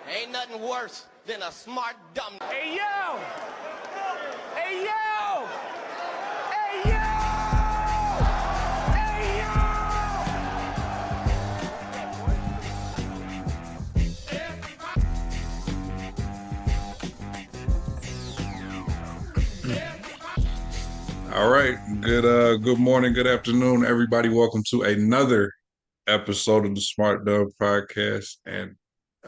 Ain't nothing worse than a smart dumb. Hey yo! Hey yo! Hey yo! Hey All right. Good morning, good afternoon, everybody. Welcome to another episode of the Smart Dub Podcast. And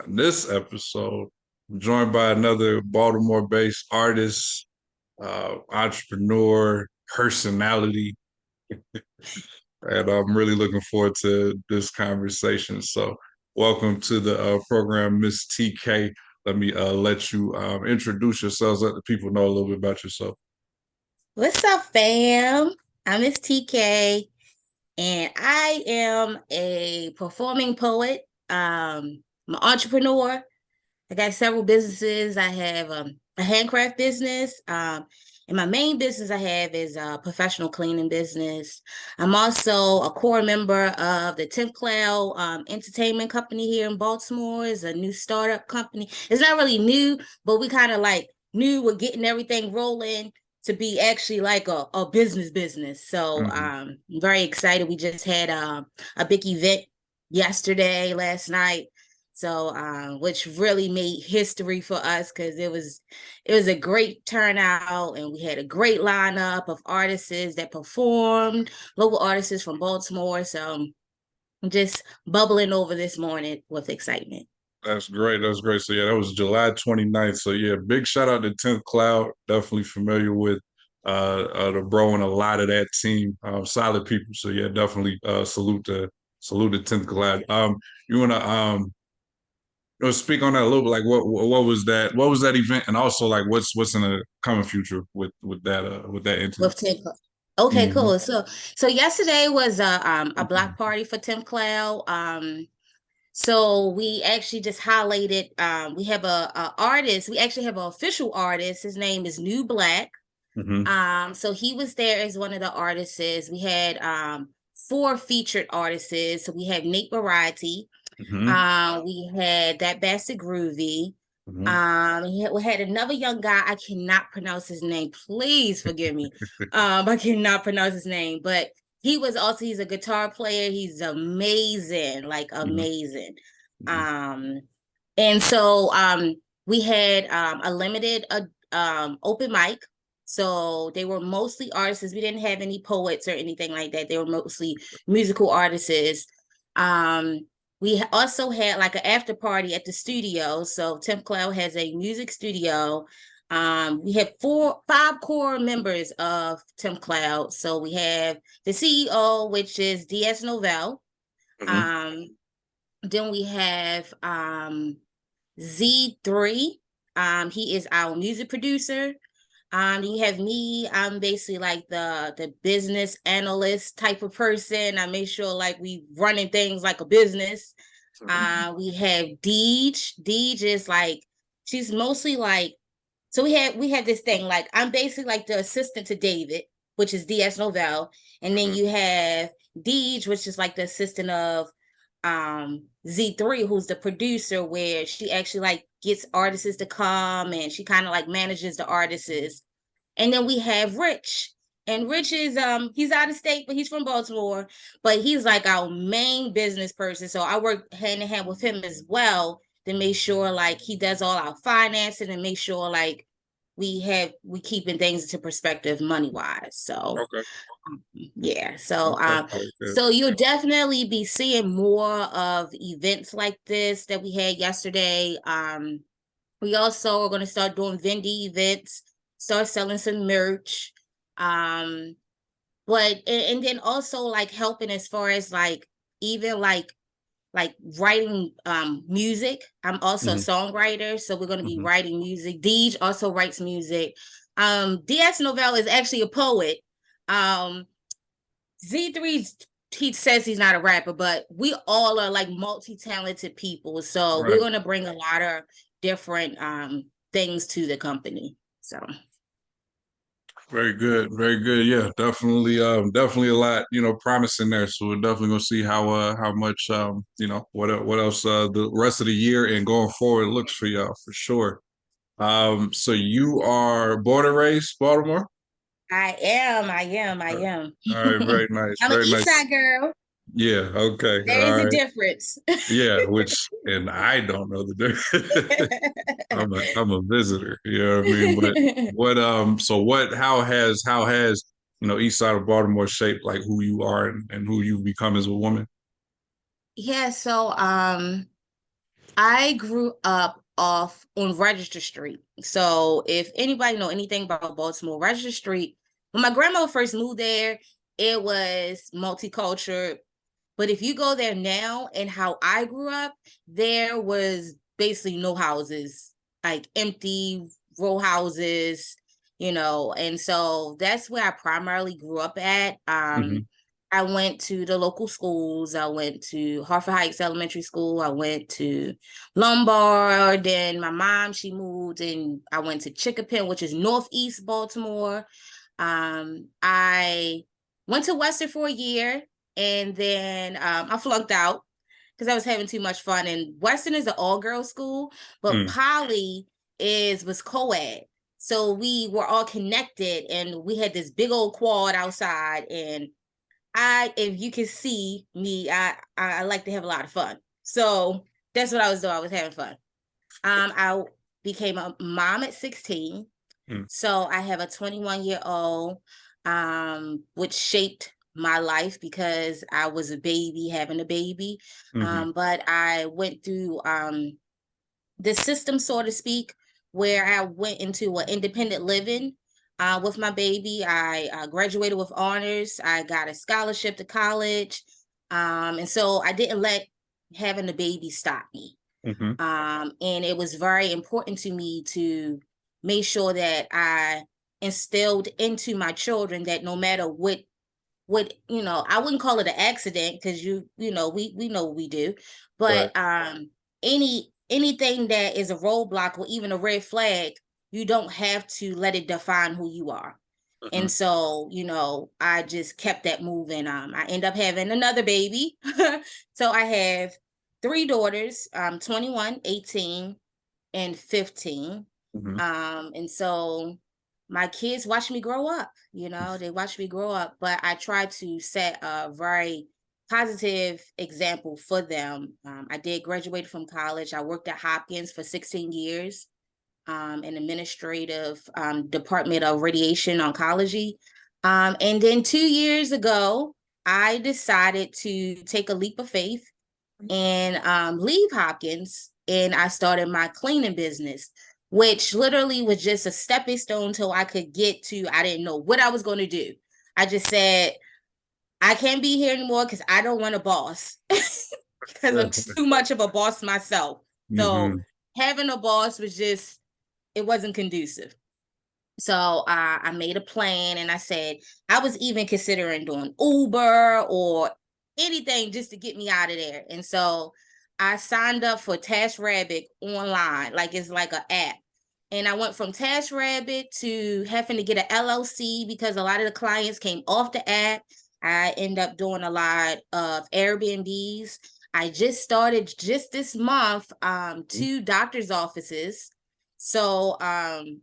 on this episode, I'm joined by another Baltimore-based artist, entrepreneur, personality. And I'm really looking forward to this conversation. So welcome to the program, Miss TK. Let me let you introduce yourselves, let the people know a little bit about yourself. What's up, fam? I'm Miss TK, and I am a performing poet. I'm an entrepreneur. I got several businesses. I have a handcraft business, and my main business I have is a professional cleaning business. I'm also a core member of the 10th Cloud Entertainment Company here in Baltimore. It's a new startup company. It's not really new, but we kind of like knew we're getting everything rolling to be actually like a business. So I'm very excited. We just had a big event last night. So which really made history for us because it was a great turnout, and we had a great lineup of artists that performed, local artists from Baltimore. So I'm just bubbling over this morning with excitement. That's great. That's great. So yeah, that was July 29th. So yeah, big shout out to 10th Cloud. Definitely familiar with the bro and a lot of that team. Solid people. So yeah, definitely salute to 10th Cloud. You wanna speak on that a little bit, like what was that event, and also like what's in the coming future with that entity. With 10 Cloud. Okay, Mhm. cool. So yesterday was a block party for 10th Cloud. So we actually just highlighted, we have a artist, we actually have an official artist. His name is New Black. So he was there as one of the artists. We had 4 featured artists. So we had Nate Variety. We had That Bastard Groovy. We had another young guy. I cannot pronounce his name. Please forgive me. I cannot pronounce his name, but he's a guitar player. He's amazing, like amazing. And so we had a limited open mic. So they were mostly artists. We didn't have any poets or anything like that. They were mostly musical artists. We also had like an after party at the studio. So 10th Cloud has a music studio. We have 5 core members of 10th Cloud. So we have the CEO, which is DS Novell. Then we have Z3. He is our music producer. You have me. I'm basically like the business analyst type of person. I make sure like we running things like a business. We have Deej. Deej is like, she's mostly like, so we have this thing, like I'm basically like the assistant to David, which is DS Novell. And then you have Deej, which is like the assistant of Z3, who's the producer, where she actually like gets artists to come and she kind of like manages the artists. And then we have Rich. And Rich is he's out of state, but he's from Baltimore, but he's like our main business person. So I work hand in hand with him as well to make sure like he does all our financing and make sure like we keeping things into perspective money wise. So Okay. yeah. So Okay. so you'll definitely be seeing more of events like this that we had yesterday. We also are going to start doing vending events, start selling some merch. But and then also like helping as far as like even like writing music. I'm also a songwriter, so we're going to be writing music. Deej also writes music. DS Novell is actually a poet. Z3, he says he's not a rapper, but we all are like multi-talented people. So we're going to bring a lot of different things to the company. So Very good, very good. Yeah, definitely, definitely a lot, promising there. So we're definitely gonna see how much, what else the rest of the year and going forward looks for y'all for sure. So you are born and raised Baltimore? I All am. right, very nice, I'm an very East nice. Side girl. Yeah, okay, There is all a right. difference. Yeah, and I don't know the difference. I'm a visitor, you know what I mean? But how has East Side of Baltimore shaped like who you are and who you become as a woman? Yeah, so I grew up off on Register Street. So if anybody know anything about Baltimore, Register Street, when my grandmother first moved there, it was multicultural. But if you go there now and how I grew up, there was basically no houses, like empty row houses, and so that's where I primarily grew up at. Hmm. I went to the local schools. I went to Hartford Heights Elementary School. I went to Lombard. Then my mom, she moved and I went to Chicopee, which is Northeast Baltimore. I went to Western for a year and then I flunked out because I was having too much fun. And Western is an all-girls school, but Mm, Poly was co-ed. So we were all connected and we had this big old quad outside. And if you can see me, I like to have a lot of fun. So that's what I was doing. I was having fun. I became a mom at 16. mm, So I have a 21-year-old, which shaped my life because I was a baby having a baby. hmm, But I went through the system, so to speak, where I went into an independent living with my baby. I graduated with honors. I got a scholarship to college. And so I didn't let having a baby stop me. hmm. And it was very important to me to make sure that I instilled into my children that no matter what I wouldn't call it an accident because we know what we do, Right. but anything that is a roadblock or even a red flag, you don't have to let it define who you are. Hmm. And so, I just kept that moving. I end up having another baby. So I have three daughters, 21, 18, and 15. Hmm. And so my kids watch me grow up, they watch me grow up, but I try to set a very positive example for them. I did graduate from college. I worked at Hopkins for 16 years in administrative department of radiation oncology. And then 2 years ago, I decided to take a leap of faith and leave Hopkins, and I started my cleaning business, which literally was just a stepping stone till I could get to. I didn't know what I was going to do. I just said I can't be here anymore because I don't want a boss because I'm too much of a boss myself. So Hmm. having a boss was just it wasn't conducive. So I made a plan and I said I was even considering doing Uber or anything just to get me out of there. And so I signed up for TaskRabbit online, like it's like an app. And I went from TaskRabbit to having to get an LLC because a lot of the clients came off the app. I end up doing a lot of Airbnbs. I just started just this month, two doctor's offices. So I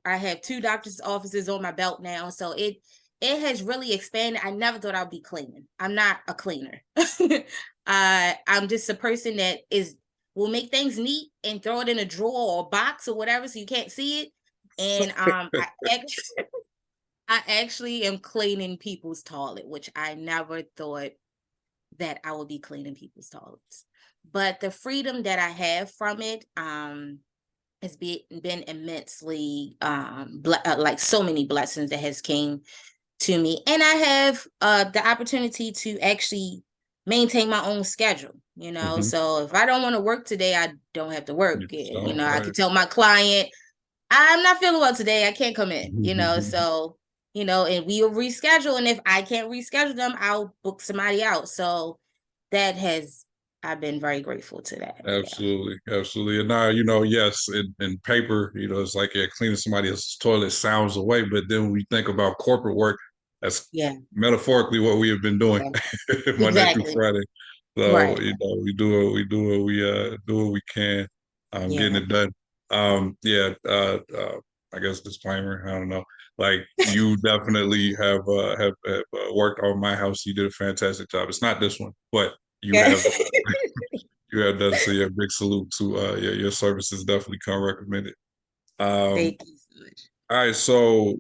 have two doctor's offices on my belt now. So it has really expanded. I never thought I'd be cleaning. I'm not a cleaner. I'm just a person that will make things neat and throw it in a drawer or a box or whatever so you can't see it. And I actually am cleaning people's toilet, which I never thought that I would be cleaning people's toilets. But the freedom that I have from it, has been immensely like so many blessings that has came to me, and I have the opportunity to actually maintain my own schedule, Hmm. so if I don't want to work today, I don't have to work. And So, I right. can tell my client I'm not feeling well today, I can't come in, so and we will reschedule, and if I can't reschedule them, I'll book somebody out. So that has I've been very grateful to that. Yeah. Absolutely, absolutely. And now, yes, in paper, it's like cleaning somebody else's toilet sounds away, but then when we think about corporate work, that's Yeah. metaphorically what we have been doing Yeah. Monday through Exactly. Friday. So, Right. we do what we do what we can, getting Yeah. it done. Yeah, I guess disclaimer, I don't know. Like you definitely have worked on my house. You did a fantastic job. It's not this one, but you Yeah. have done so. Yeah, big salute to your services definitely come recommended. Um, Thank you so much. all right, so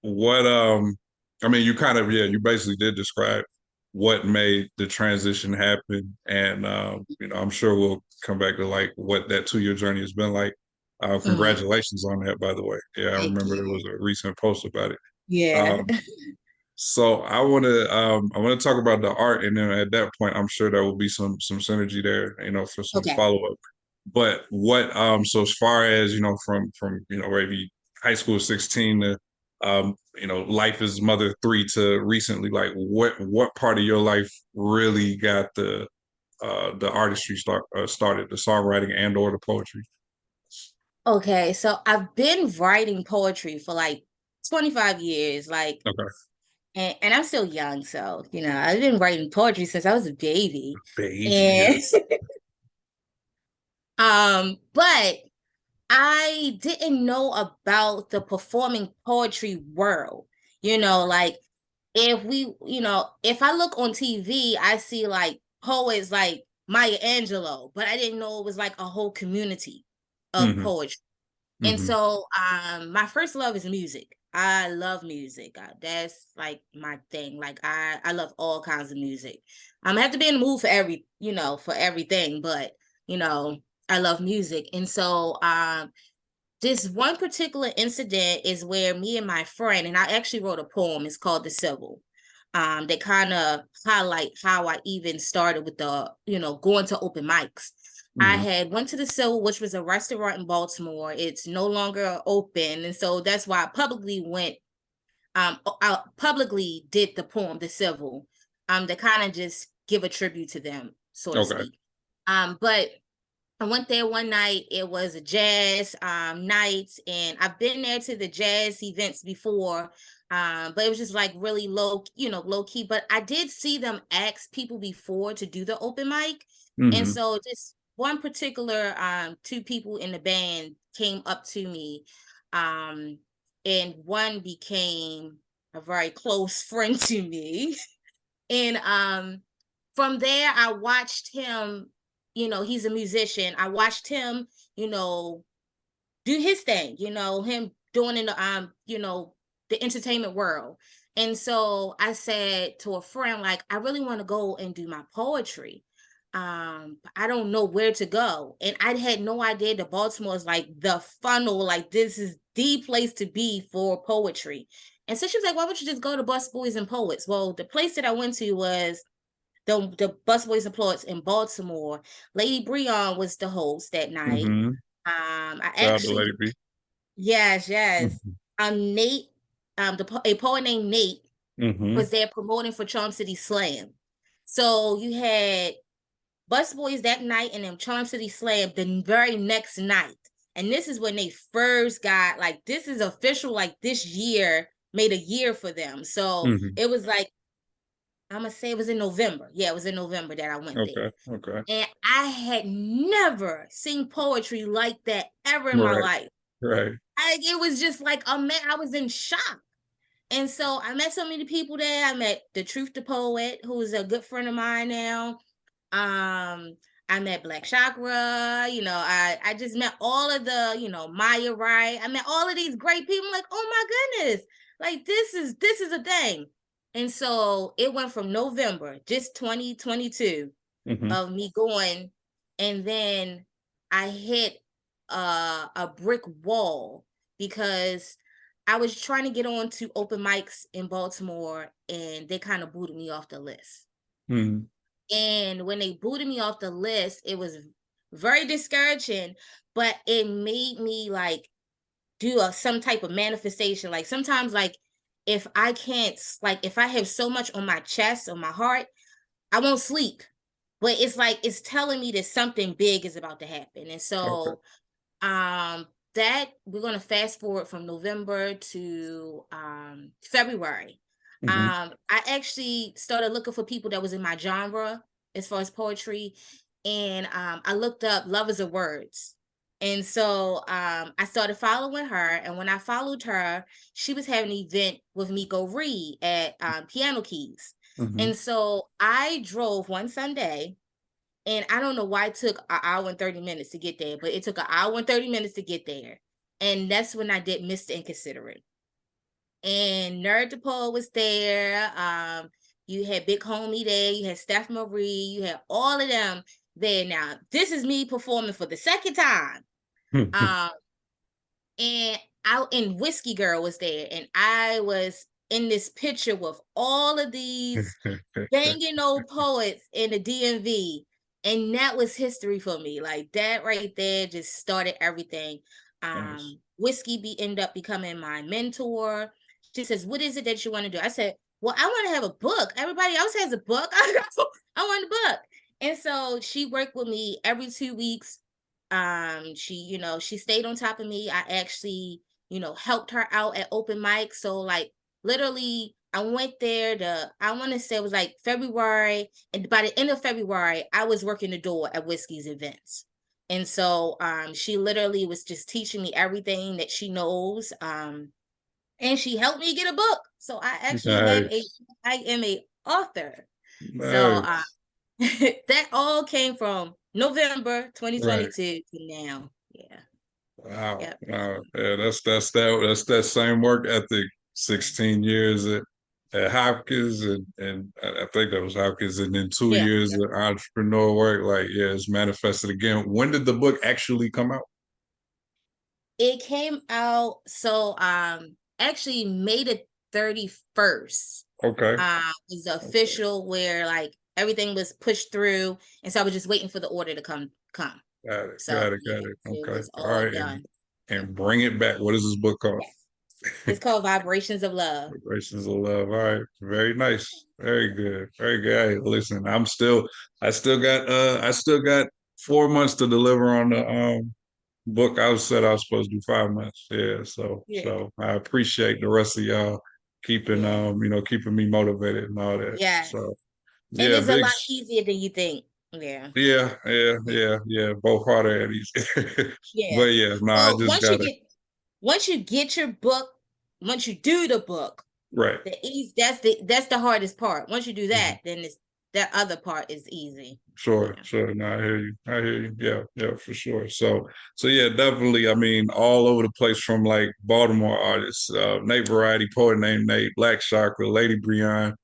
what I mean you kind of you basically did describe what made the transition happen, and I'm sure we'll come back to like what that 2 year journey has been like. Mhm. Congratulations on that, by the way. Yeah, I Thank remember there you. was a recent post about it. Yeah. Um, so I want to talk about the art, and then at that point, I'm sure there will be some synergy there, for some Okay. follow up. But what so as far as from maybe high school 16 to life is mother 3 to recently, like what part of your life really got the artistry started, the songwriting and or the poetry? Okay. So I've been writing poetry for like 25 years, like, Okay, and I'm still young, so I've been writing poetry since I was a baby. baby, And yes. but I didn't know about the performing poetry world. Like if I look on TV, I see like poets like Maya Angelou, but I didn't know it was like a whole community of Hmm. poetry. And Hmm. so my first love is music. I love music. That's like my thing. Like I love all kinds of music. I have to be in the mood for for everything, but you know, I love music. And so this one particular incident is where me and my friend, and I actually wrote a poem, it's called The Civil. That kind of highlight how I even started with going to open mics. I Hmm. had went to the Civil, which was a restaurant in Baltimore. It's no longer open. And so that's why I publicly I publicly did the poem, The Civil, to kind of just give a tribute to them, so to Okay. speak. But I went there one night. It was a jazz night, and I've been there to the jazz events before, but it was just like really low key. But I did see them ask people before to do the open mic, and Hmm. so just one particular two people in the band came up to me, um, and one became a very close friend to me. And from there I watched him, he's a musician. I watched him, you know, do his thing, him doing in the entertainment world. And so I said to a friend, like, I really want to go and do my poetry. But I don't know where to go. And I had no idea that Baltimore is like the funnel, like this is the place to be for poetry. And so she was like, why don't you just go to Bus Boys and Poets? Well, the place that I went to was the Busboys and Poets in Baltimore. Lady Breon was the host that night. Hmm. I Shout out to Lady actually, B. yes, yes. Hmm. Nate, a poet named Nate Hmm. was there promoting for Charm City Slam. So you had Busboys that night and then Charm City Slam the very next night. And this is when they first got like, this is official, like this year made a year for them. So Hmm. it was like, I'm gonna say it was in November. Yeah, it was in November that I went there. Okay. Okay. And I had never seen poetry like that ever in my Right. life. Right. It was just like a man, I was in shock. And so I met so many people there. I met the Truth the Poet, who is a good friend of mine now. I met Black Chakra, I just met all of the, Maya Wright. I met all of these great people. I'm like, oh my goodness, like this is a thing. And so it went from November, just 2022 Hmm. of me going, and then I hit a brick wall because I was trying to get on to open mics in Baltimore and they kind of booted me off the list. Hmm. And when they booted me off the list, it was very discouraging, but it made me like do some type of manifestation. Like sometimes, like if I can't, like if I have so much on my chest, on my heart, I won't sleep. but it's like it's telling me that something big is about to happen. And Okay. so that we're going to fast forward from November to February. Hmm. I actually started looking for people that was in my genre as far as poetry, and I looked up lovers of words. And so I started following her, and when I followed her, she was having an event with Miko Reed at Piano Keys. Hmm. And so I drove one Sunday, and I don't know why it took an hour and 30 minutes to get there, but it took an hour and 30 minutes to get there. And that's when I did Mr. Inconsiderate. And Nerd the Poet was there. You had Big Homie there, you had Steph Marie, you had all of them there. Now, this is me performing for the second time. Um, and Whiskey Girl was there, and I was in this picture with all of these banging old poets in the DMV. And that was history for me. Like that right there just started everything. Nice. Whiskey ended up becoming my mentor. She says, "What is it that you want to do?" I said, "Well, I want to have a book. Everybody else has a book. I want a book." And so she worked with me every 2 weeks. She stayed on top of me. I actually, helped her out at open mic. So like literally I went there I want to say it was like February, and by the end of February, I was working the door at Whiskey's events. And so she literally was just teaching me everything that she knows. And she helped me get a book. So I actually Nice. I am a author. So Nice. that all came from November Right. 2022 to now. Yeah. Wow. Yep. Wow. Yeah, that's that same work ethic. 16 years at Hopkins, and I think that was Hopkins, and then two Yeah. years of entrepreneur work. Like, yeah, it's manifested again. When did the book actually come out? It came out actually May the 31st. Okay. Was the Okay. official where like everything was pushed through. And so I was just waiting for the order to come. Got it. So Got it. yeah, Got it. it Okay. was All all right. done. Yeah. And bring it back. What is this book called? Yes. It's called Vibrations of Love. Vibrations of Love. All right. Very nice. Very good. Very good. Hey, listen, I still got 4 months to deliver on the book. I was said I was supposed to do 5 months. Yeah. Yeah. So I appreciate the rest of y'all keeping Yeah. keeping me motivated and all that. Yes. So And yeah, it's a lot easier than you think. Yeah. Yeah. yeah. Both harder at each. But Yeah. yeah, no, I Well, just gotta once you get your book, once you do the book, right. that's the hardest part. Once you do Mhm. that, then it's that other part is easy. Sure, Yeah. sure. No, I hear you. I hear you. Yeah, yeah, for sure. So yeah, definitely. I mean, all over the place from like Baltimore artists, Nate Variety, poet named Nate, Black Chakra, Lady Breon,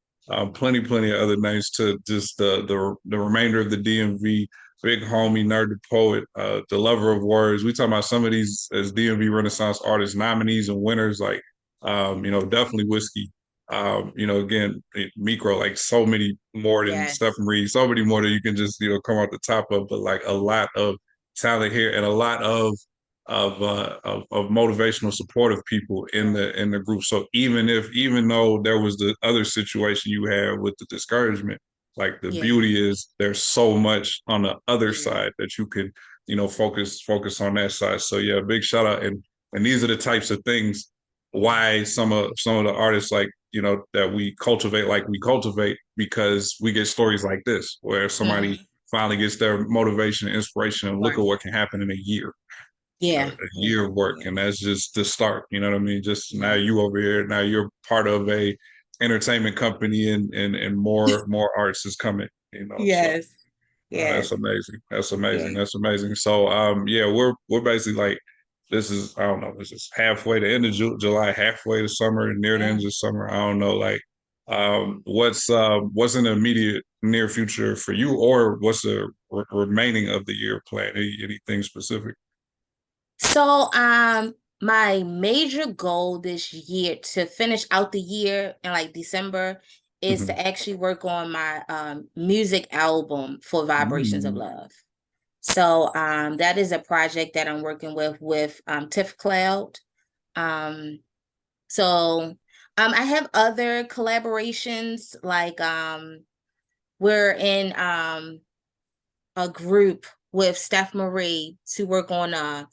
plenty of other names to just the remainder of the DMV, Big Homie, Nerd the Poet, the Lover of Words. We talking about some of these as DMV Renaissance artists, nominees and winners, like definitely Whiskey. Again, micro, like so many more than Steph Yes. Reed, so many more that you can just, come out the top of, but like a lot of talent here and a lot of motivational supportive people in Right. the group. So even though there was the other situation you had with the discouragement, like the Yeah. beauty is there's so much on the other Yeah. side that you could, focus on that side. So yeah, big shout out. And these are the types of things why some of the artists like that we cultivate like we cultivate because we get stories like this where somebody Hmm. finally gets their motivation and inspiration and look at Right. what can happen in a year, Yeah. a Yeah. year of work, Yeah. and that's just the start. You know what I mean? Just now Yeah. you over here, now you're part of a entertainment company, and more artists is coming. So Yes. that's Yes. amazing. That's amazing. Yeah. That's amazing. So yeah, we're basically like this is I don't know, this is halfway the end of July, halfway to summer, near the Yeah. end of summer. I don't know, like what's in the immediate near future for you, or what's the remaining of the year plan? Anything specific? So, my major goal this year to finish out the year in like December is Hmm. to actually work on my music album for Vibrations of Mm. Love. So, that is a project that I'm working with Tiff Cloud. Um, so, I have other collaborations like we're in a group with Steph Marie to work on I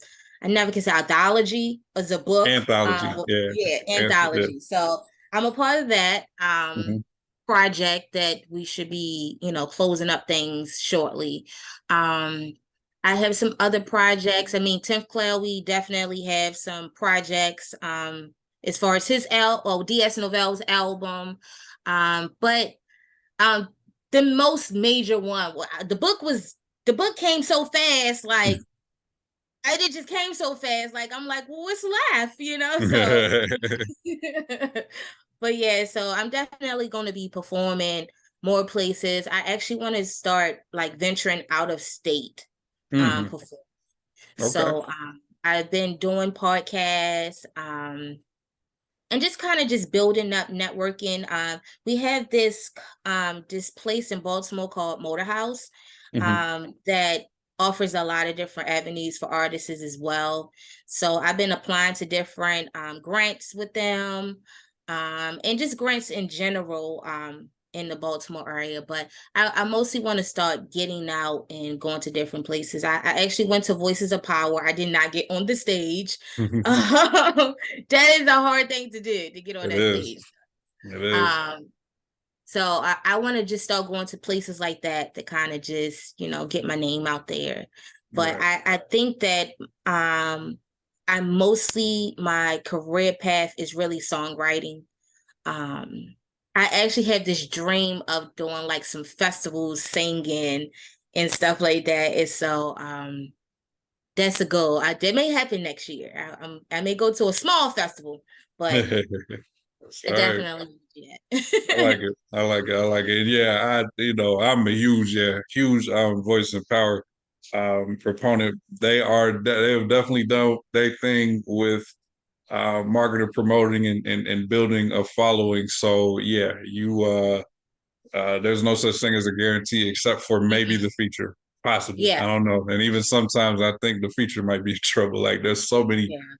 never can say anthology as a book. Anthology, yeah. Yeah, Yeah. anthology. So I'm a part of that Mhm. project that we should be, closing up things shortly. I have some other projects. I mean, 10th Cloud, we definitely have some projects as far as his DS Novel's album. But the most major one, the book came so fast, like it just came so fast. Like I'm like, well, what's left, So, but yeah, so I'm definitely going to be performing more places. I actually want to start like venturing out of state, Mhm. perform. Okay. So, I've been doing podcasts, and just kind of just building up networking. We have this place in Baltimore called Motor House, Mhm. that offers a lot of different avenues for artists as well. So I've been applying to different grants with them, and just grants in general, in the Baltimore area. But I mostly want to start getting out and going to different places. I actually went to Voices of Power. I did not get on the stage. That is a hard thing to do, to get on It that is. stage. It is. Um, so I want to just start going to places like that to kind of just, get my name out there. But Right. I think that my career path is really songwriting. Um, I actually have this dream of doing like some festivals, singing and stuff like that. And so that's a goal. That may happen next year. I may go to a small festival, but I All right. definitely yeah. I like it. I like it. I like it. Yeah, I'm a huge voice and power proponent. They've definitely done their thing with marketing, promoting, and building a following. So yeah, there's no such thing as a guarantee except for maybe the feature, possibly. I Yeah, don't know. And even sometimes I think the feature might be in trouble. Like yeah,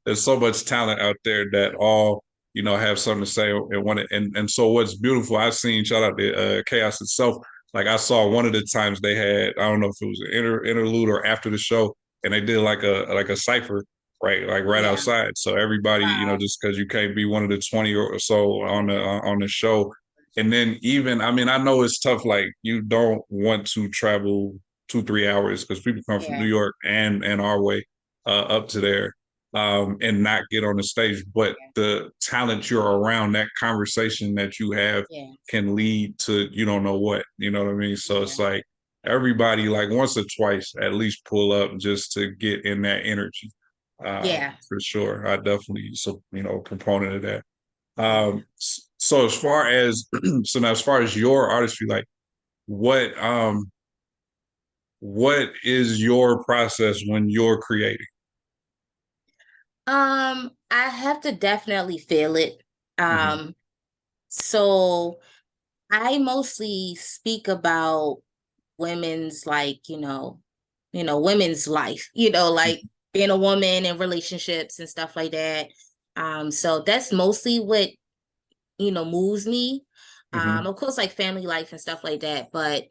there's so much talent out there that all have something to say and want it. And so what's beautiful, I've seen, shout out to Chaos itself. Like I saw one of the times they had, I don't know if it was an interlude or after the show, and they did like a cipher, right, like right yeah. outside. So everybody, Wow. just because you can't be one of the 20 or so on the show, and then even, I mean, I know it's tough. Like you don't want to travel 2-3 hours because people come from New Yeah, York and our way up to there, and not get on the stage. But yeah, the talent you're around, that conversation that you have yeah, can lead to you don't know what. You know what I mean? So yeah, it's like everybody, like once or twice at least, pull up just to get in that energy. yeah, For sure, I definitely proponent of that. yeah. So as far as so now as far as your artistry, like what um what is your process when you're creating? I have to definitely feel it. Hmm. So I mostly speak about women's like, women's life, like being a woman and relationships and stuff like that. So that's mostly what, moves me. Hmm. Of course, like family life and stuff like that. But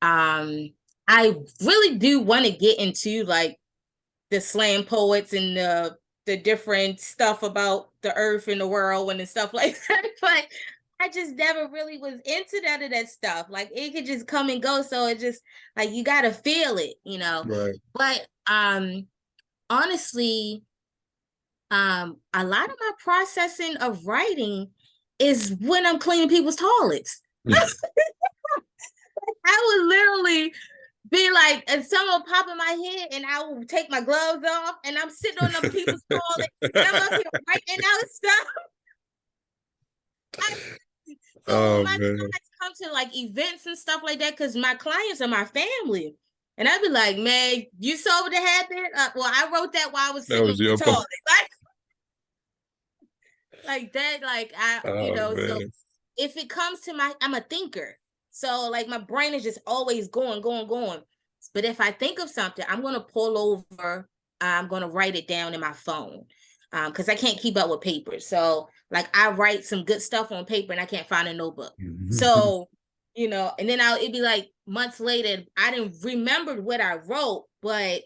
um, I really do want to get into like the slam poets and the different stuff about the earth and the world and stuff like that. But I just never really was into none of that stuff. Like it could just come and go. So it just like you gotta feel it. Right. But honestly, a lot of my processing of writing is when I'm cleaning people's toilets. I would literally be like, and someone will pop in my head, and I will take my gloves off, and I'm sitting on them people's toilet, and I'm up here writing out stuff. So when Oh my man, clients come to like events and stuff like that, because my clients are my family, and I'd be like, "Man, you saw what happened? Well, I wrote that while I was that sitting was on the your toilet, like that. Like oh so man. if it comes to I'm a thinker. So like my brain is just always going, going, going. But if I think of something, I'm gonna pull over, I'm gonna write it down in my phone. Because I can't keep up with paper. So like I write some good stuff on paper and I can't find a notebook. So you know, and then it'd be like months later, I didn't remember what I wrote, but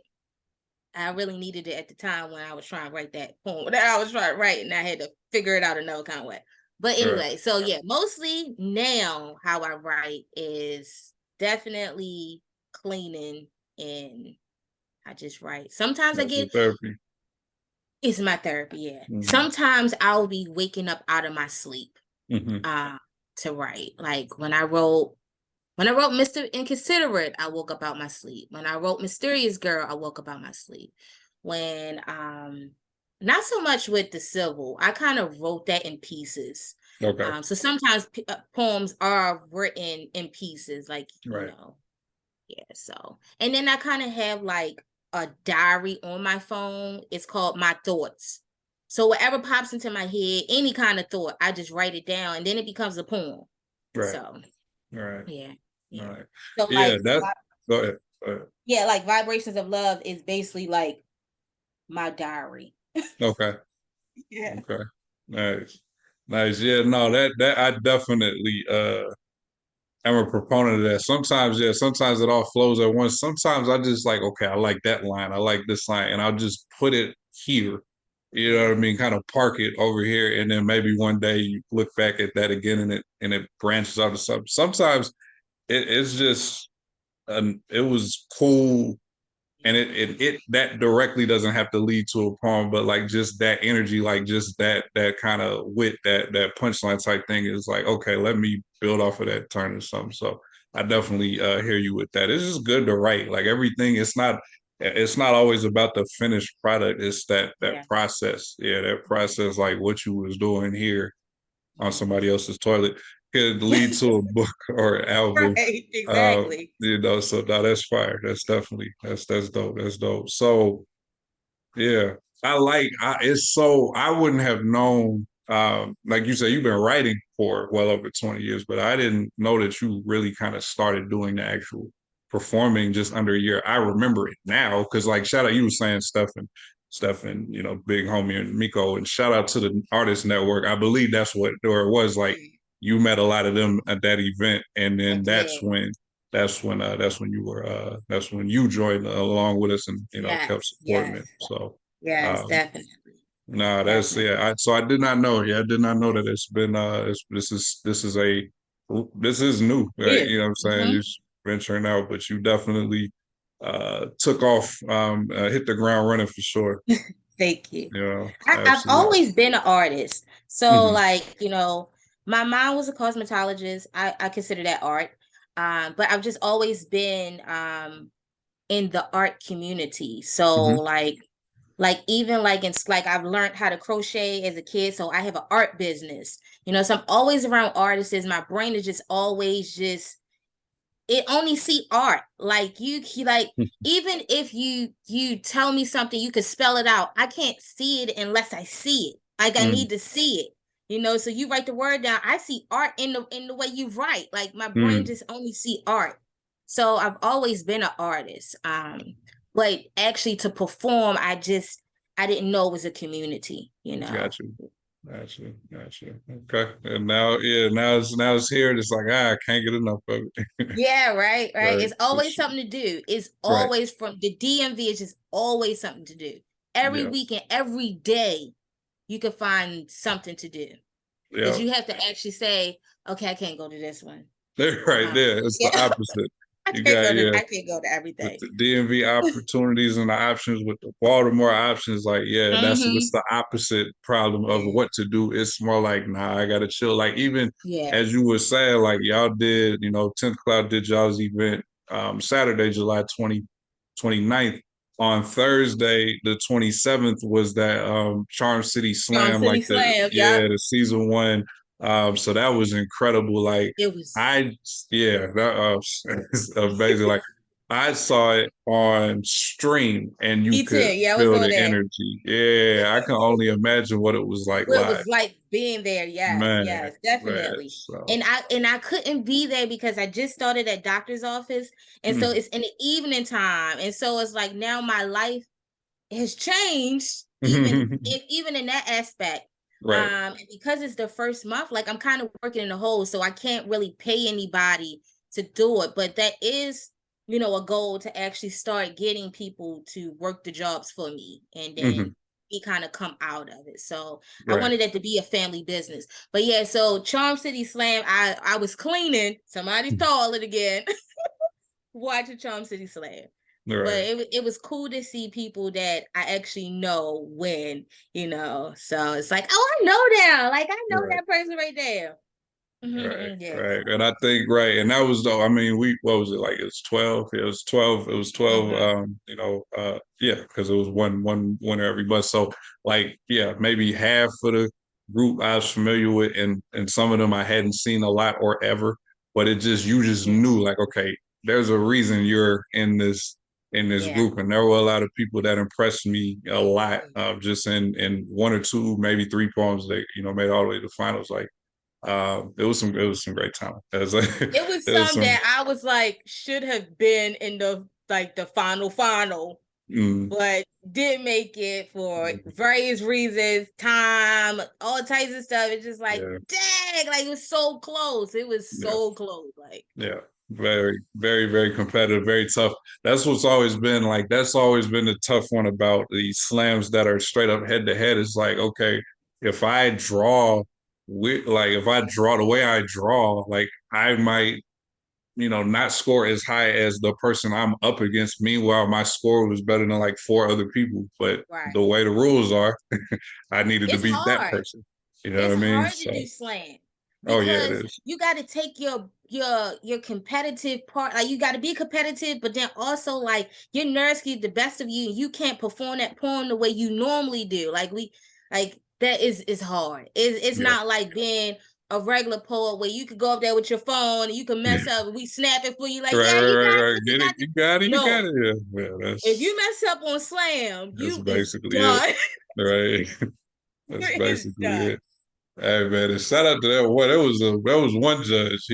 I really needed it at the time when I was trying to write that poem that I was trying to write, and I had to figure it out another kind of way. But Right. anyway, so yeah, mostly now how I write is definitely cleaning, and I just write. Sometimes That's your therapy. it's my therapy, yeah. Mhm. Sometimes I'll be waking up out of my sleep to write. Like when I wrote Mr. Inconsiderate, I woke up out my sleep. When I wrote Mysterious Girl, I woke up out my sleep. When not so much with the Civil, I kind of wrote that in pieces. Okay. So sometimes poems are written in pieces, like Right. you know, yeah. So and then I kind of have like a diary on my phone. It's called My Thoughts. So whatever pops into my head, any kind of thought, I just write it down, and then it becomes a poem. Right. So Right. yeah. All right. So Yeah, like that's go ahead. Go ahead. yeah, like Vibrations of Love is basically like my diary. Okay. Yeah. Okay. Nice. Nice. Yeah, no, that I definitely am a proponent of that. Sometimes, yeah, sometimes it all flows at once. Sometimes I just like, okay, I like that line, I like this line, and I'll just put it here. You know what I mean? Kind of park it over here, and then maybe one day you look back at that again, and it branches out to something. Sometimes it's just it was cool, and it that directly doesn't have to lead to a poem, but like just that energy, like just that kind of wit, that punchline type thing is like, okay, let me build off of that, turn into something. So I definitely hear you with that. It's just good to write. Like everything, it's not always about the finished product. It's that process. Yeah, that process, like what you was doing here on somebody else's toilet could lead to a book or an album. Right, exactly. You know, so no, that's fire. That's definitely that's dope. That's dope. So yeah, it's so I wouldn't have known like you said, you've been writing for well over 20 years, but I didn't know that you really kind of started doing the actual performing just under a year. I remember it now because like shout out, you were saying Stefan, you know, big homie and Miko, and shout out to the Artist Network. I believe that's what or it was like you met a lot of them at that event, and then that's when you were that's when you joined along with us and you know kept supporting it. So Definitely. no, that's so I did not know. Yeah, I did not know that it's been this is new. Right? You know what I'm saying? You're venturing out, but you definitely took off, hit the ground running for sure. Thank you. You know, I've always been an artist. So like, you know, my mom was a cosmetologist. I consider that art. But I've just always been in the art community. So like even like it's like I've learned how to crochet as a kid. So I have an art business, you know, so I'm always around artists. My brain is just always just it only see art. Like you like even if you tell me something, you could spell it out. I can't see it unless I see it. Like I need to see it. You know, so you write the word down. I see art in the way you write. Like my brain just only see art. So I've always been an artist. But actually to perform, I didn't know it was a community, you know. Gotcha. Okay. And now it's here. It's like I can't get enough of it. Yeah, right. Right. It's always something to do. It's always from the DMV. It's just always something to do. Every weekend, every day, you can find something to do. Because you have to actually say, okay, I can't go to this one. Right there. It's the opposite. I can't go to everything. With the DMV opportunities and the options with the Baltimore options, like, that's it's the opposite problem of what to do. It's more like, nah, I gotta chill. Like even as you were saying, like y'all did, you know, 10th Cloud did y'all's event Saturday, July 29th. On Thursday, the 27th, was that Charm City Slam, the season one. So that was incredible. Like it was that it's amazing. Like I saw it on stream and you could feel the energy. Yeah, I can only imagine what it was like what live. it was like being there. Yes, definitely. Man, so. And I couldn't be there because I just started at doctor's office. And so it's in the evening time. And so it's like now my life has changed, even in that aspect. Right. And because it's the first month, like I'm kind of working in the hole, so I can't really pay anybody to do it. But that is, a goal to actually start getting people to work the jobs for me, and Hmm. then we kind of come out of it. So I Right. wanted that to be a family business. But yeah, so Charm City Slam, I was cleaning somebody's toilet again, watching Charm City Slam. But Right. it was cool to see people that I actually know so it's like, oh, I know them. Like, I know Right. that person right there. Right, Yes. right. And I think right, and that was though, I mean, what was it like? It was 12. It was 12, it was 12, Mhm. yeah, because it was one winner every month. So like, yeah, maybe half of the group I was familiar with, and some of them I hadn't seen a lot or ever, but you just Yeah. knew like, okay, there's a reason you're in this Yeah. group. And there were a lot of people that impressed me a lot, just in one or two, maybe three poems that, made it all the way to the finals. Like it was some great talent. It was It was some some that I was like should have been in the final, mm, but didn't make it for mm, various reasons, time, all types of stuff. It's just like, yeah, dang, like it was so close. It was yeah, so close. Like, yeah. Very, very, very competitive, very tough. That's always been the tough one about these slams that are straight up head to head. It's like, okay, if I draw if I draw the way I draw, like I might not score as high as the person I'm up against. Meanwhile, my score was better than like four other people. But right. the way the rules are, I needed to It's beat that hard. person. You know what It's I mean? hard to So, do slam oh yeah, it because is. you got to take your competitive part. Like, you got to be competitive, but then also like your nerves get the best of you, and you can't perform that poem the way you normally do. Like that is hard. It's Yeah. not like being a regular poet where you could go up there with your phone and you can mess up and we snap it for you. Like, Right, yeah, right, you right, got right. this, you Get it. got this. You got it. You got No, it. Yeah, yeah. if you mess up on slam, That's you is basically it. done. Right. That's It's basically done. it. Hey man, and shout out to that one. There was one judge.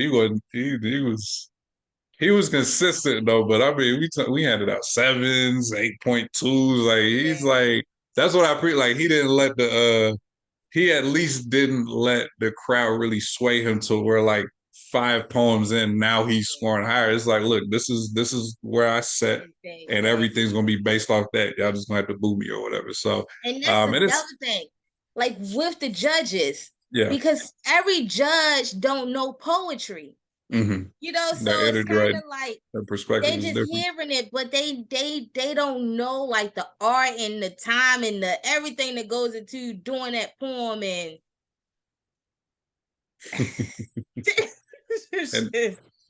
He was consistent though, but I mean, we handed out sevens, 8.2s. Like he's Yeah. like that's what I pre like. He at least didn't let the crowd really sway him to where like five poems in now he's scoring higher. It's like, look, this is where I set, and everything's Exactly. gonna be based off that. Y'all just gonna have to boo me or whatever. So, And that's and another it's thing, like with the judges, yeah, because every judge don't know poetry, mm-hmm. The so it's energy, kind right? of like The perspective they is just different. hearing it, but they don't know like the art and the time and the everything that goes into doing that poem and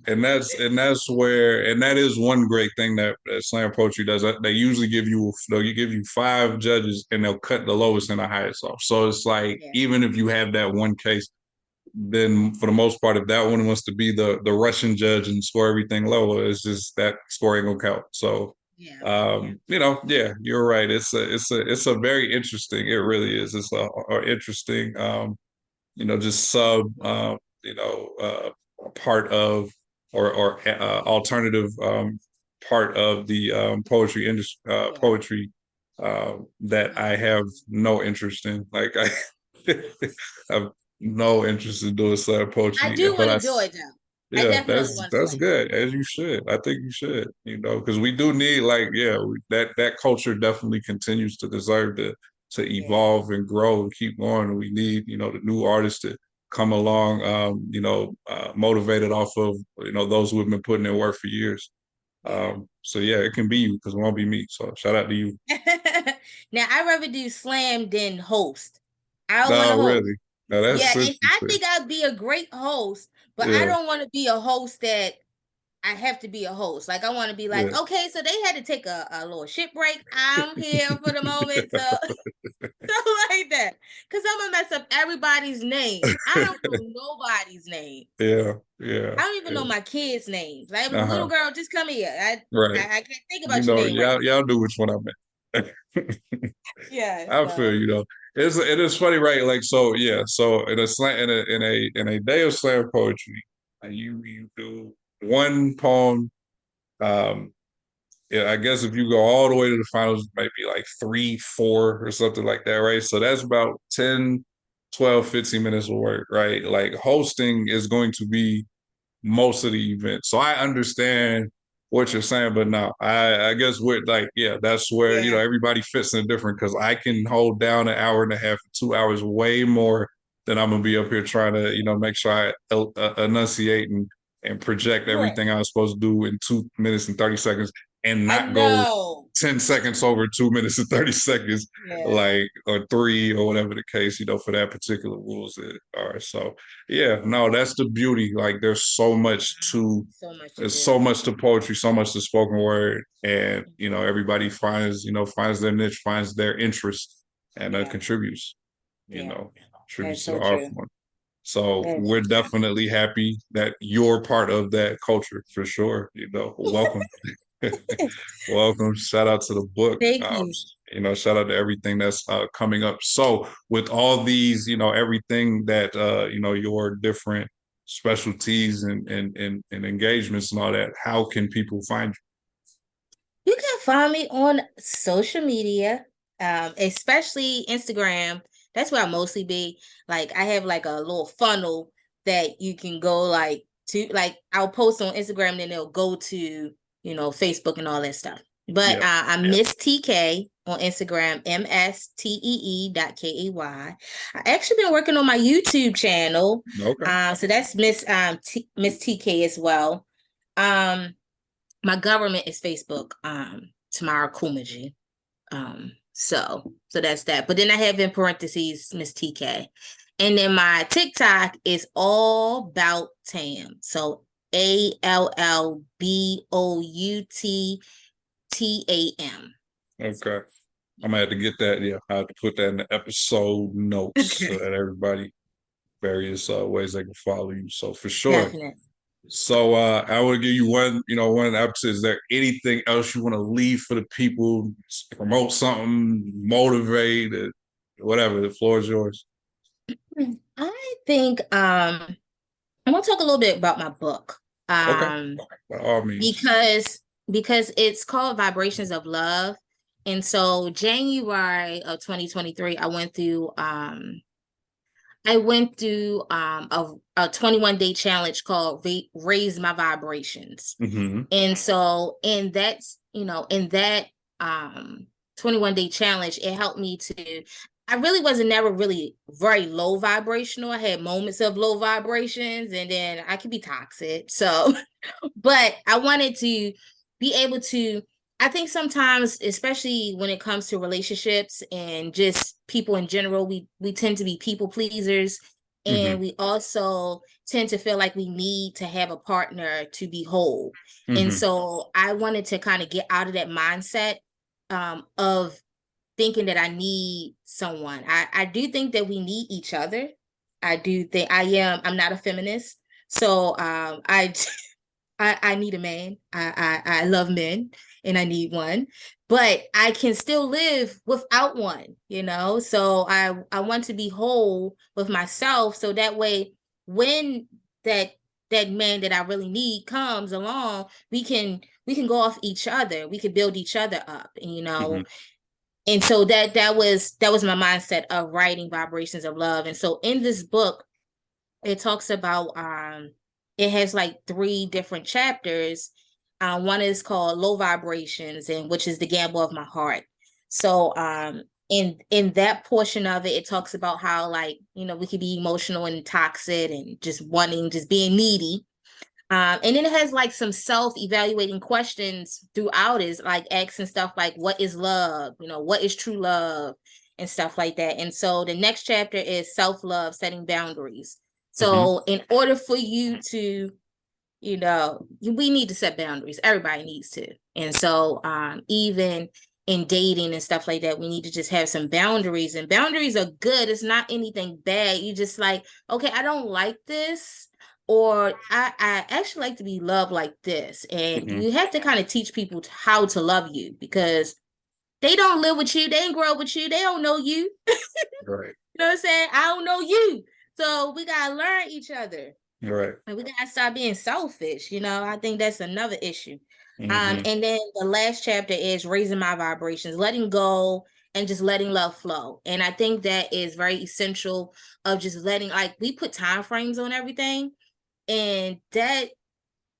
and that is one great thing that slam poetry does. They usually give you five judges and they'll cut the lowest and the highest off. So it's like yeah, even if you have that one case, then for the most part, if that one wants to be the Russian judge and score everything lower, it's just that score ain't gonna count. So yeah, yeah, yeah, you're right. It's a very interesting. It really is. It's a interesting just sub part of or alternative part of the poetry industry yeah. poetry that Yeah. I have no interest in. Like I have no interest in doing slam I poetry, do but want to do it though. I yeah, definitely want to that's slam. good, as you should. I think you should, because we do need like that culture definitely continues to deserve to Yeah, evolve and grow and keep going. And we need the new artists to come along, motivated off of those who have been putting in work for years. yeah. So yeah, it can be you because it won't be me. So shout out to you. Now I rather do slam than host. I don't want to No, host. really, no, Yeah, that's and I interesting. think I'd be a great host, but I Yeah, don't want to be a host that I have to be a host. Like, I want to be like, yeah. okay, so they had to take a little shit break. I'm here for the moment, so stuff like that. Because I'm gonna mess up everybody's name. I don't know nobody's name. Yeah, yeah, I don't even yeah. know my kids' names. Like, little Uh-huh. girl, just come here. Right. I can't think about your name right Y'all knew which one I meant. now. Yeah, I feel so it is funny, right? Like so, yeah. So in a slam in a day of slam poetry, you do one poem. Um, yeah, I guess if you go all the way to the finals, maybe like three, four, or something like that, right? So that's about 10 12, 15 minutes of work, right? Like hosting is going to be most of the event. So I understand what you're saying, but no, I guess we're like, yeah, that's where, Yeah. everybody fits in different because I can hold down an hour and a half, 2 hours way more than I'm gonna be up here trying to, make sure I enunciate and project Yeah. everything I was supposed to do in 2 minutes and 30 seconds and I not go know. 10 seconds over 2 minutes and 30 seconds, Yeah. like, or three or whatever the case, for that particular rules that are. So yeah, no, that's the beauty. Like there's so much to So much to there's do. so much to poetry, so much to spoken word, and everybody finds their niche, finds their interest, and Yeah. contributes. You Yeah. know, That's contributes to so the art true. form. So That's we're definitely happy that you're part of that culture for sure. Welcome. Welcome. Shout out to the book. Thank you. Shout out to everything that's coming up. So with all these, everything that your different specialties and engagements and all that, how can people find You can find me on social media, especially Instagram. That's where I mostly be. Like I have like a little funnel that you can go like to, like I'll post on Instagram, then they'll go to, Facebook and all that stuff. you? But Yeah. I'm Miss TK on Instagram, MSTEE.KAY. I actually been working on my YouTube channel. Okay. So that's Miss TK as well. My government is Facebook, Tamara Kumaji. So that's that. But then I have in parentheses Miss TK. And then my TikTok is all about Tam. So ALLBOUTTAM. Okay. I'm gonna have to get that. Yeah, I have to put that in the episode notes so Okay. that everybody various ways they can follow you. So for sure. Definitely. So I will give you one episode. Is there anything else you want to leave for the people? Promote something, motivate, whatever. The floor is yours. I think I'm gonna talk a little bit about my book. Okay. By all means. Because it's called Vibrations of Love. And so January of 2023, I went through a 21-day challenge called Raise My Vibrations. Mm-hmm. And so in that 21-day challenge, it helped me to, I really wasn't never really very low vibrational. I had moments of low vibrations and then I could be toxic. So, but I wanted to be able to, I think sometimes, especially when it comes to relationships and just people in general, we tend to be people pleasers. Mm-hmm. And we also tend to feel like we need to have a partner to be whole. And Mm-hmm. so I wanted to kind of get out of that mindset of thinking that I need someone. I do think that we need each other. I do think I'm not a feminist. So I need a man. I love men and I need one, but I can still live without one, So I want to be whole with myself. So that way, when that man that I really need comes along, we can go off each other. We can build each other up, Mm-hmm. And so that was my mindset of writing Vibrations of Love. And so in this book, it talks about it has like 3 different chapters. One is called Low Vibrations, and which is the gamble of my heart. So in that portion of it, it talks about how, like, we could be emotional and toxic and just being needy. And then it has like some self-evaluating questions throughout, is like asking stuff like, what is love? What is true love? And stuff like that. And so the next chapter is self-love, setting boundaries. So in order for you to, we need to set boundaries. Everybody needs to. And so even in dating and stuff like that, we need to just have some boundaries. And boundaries are good. It's not anything bad. You just like, okay, I don't like this, or I actually like to be loved like this. And you have to kind of teach people how to love you, because they don't live with you. They ain't grow up with you. They don't know you. Right. You know what I'm saying? I don't know you. So we got to learn each other. Right. And we got to stop being selfish. I think that's another issue. Mm-hmm. And then the last chapter is raising my vibrations, letting go and just letting love flow. And I think that is very essential of just letting, like, we put time frames on everything, and that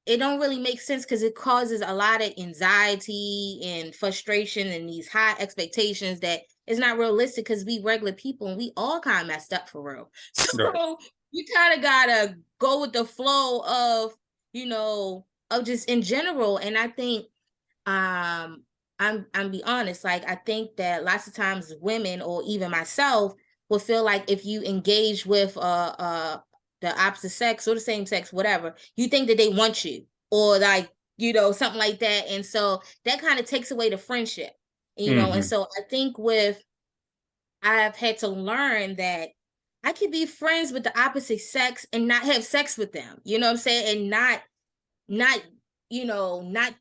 it don't really make sense because it causes a lot of anxiety and frustration and these high expectations that is not realistic because we regular people and we all kind of messed up for real. So Right. you kind of gotta go with the flow of, of just in general. And I think I'm be honest, like I think that lots of times women or even myself will feel like if you engage with the opposite sex or the same sex, whatever, you think that they want you or like, something like that. And so that kind of takes away the friendship, and Hmm. so I think I've had to learn that I could be friends with the opposite sex and not have sex with them, you know what I'm saying? And not not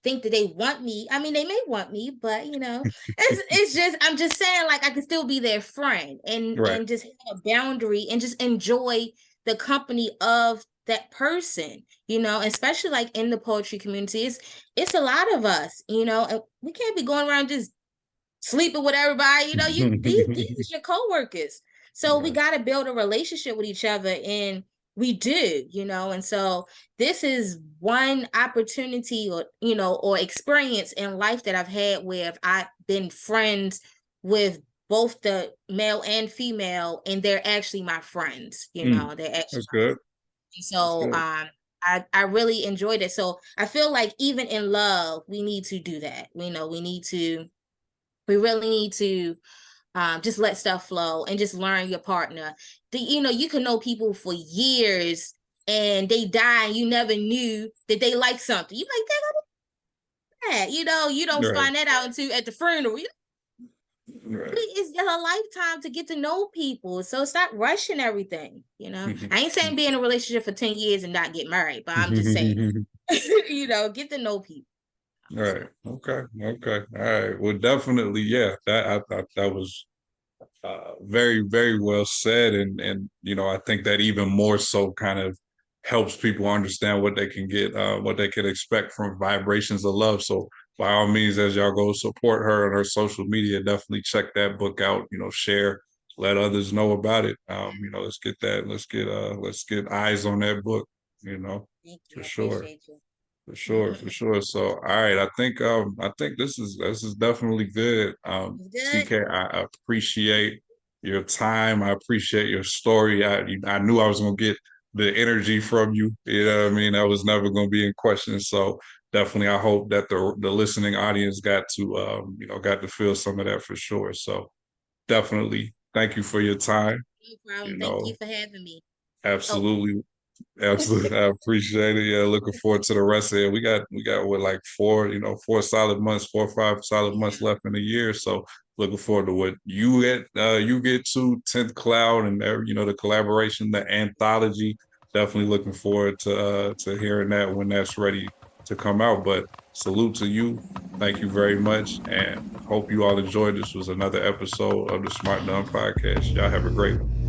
think that they want me. I mean, they may want me, but it's just, I'm just saying, like, I can still be their friend and Right. and just have a boundary and just enjoy the company of that person, especially like in the poetry community. It's a lot of us, and we can't be going around just sleeping with everybody. These is your coworkers. So we Right. got to build a relationship with each other, and we do, and so this is one opportunity or experience in life that I've had where I've been friends with both the male and female, and they're actually my friends, Mm. they're actually That's good. That's so good. I really enjoyed it. So I feel like even in love, we need to do that. We really need to just let stuff flow and just learn your partner. You can know people for years and they die and you never knew that they like something. You like that, you don't Right. find that out until at the funeral. Right. It's just a lifetime to get to know people. So stop rushing everything. Mhm. I ain't saying be in a relationship for 10 years and not get married, but I'm just saying, get to know people. Right. Okay. Okay. All right. Well, definitely, yeah. That I thought that was very, very well said, and I think that even more so kind of helps people understand what they can get, what they can expect from Vibrations of Love. So by all means, as y'all go support her on her social media, definitely check that book out. Share, let others know about it. Let's get that. Let's get eyes on that book. You know, Thank you. for I sure. appreciate you. For sure, for sure. So, all right, I think this is definitely good. It's good. TK, I appreciate your time. I appreciate your story. I knew I was gonna get the energy from you. You know what I mean? That was never gonna be in question. So definitely, I hope that the listening audience got to feel some of that for sure. So definitely, thank you for your time. No problem. You Thank you know, for having me. Oh. absolutely. Absolutely, I appreciate it. Yeah, looking forward to the rest of it. We got what, like 4 or 5 solid months Yeah. left in the year. So looking forward to what you get to 10th Cloud and the collaboration, the anthology. Definitely looking forward to hearing that when that's ready to come out. But salute to you. Thank you very much, and hope you all enjoyed. This was another episode of the Smart Done Podcast. Y'all have a great one.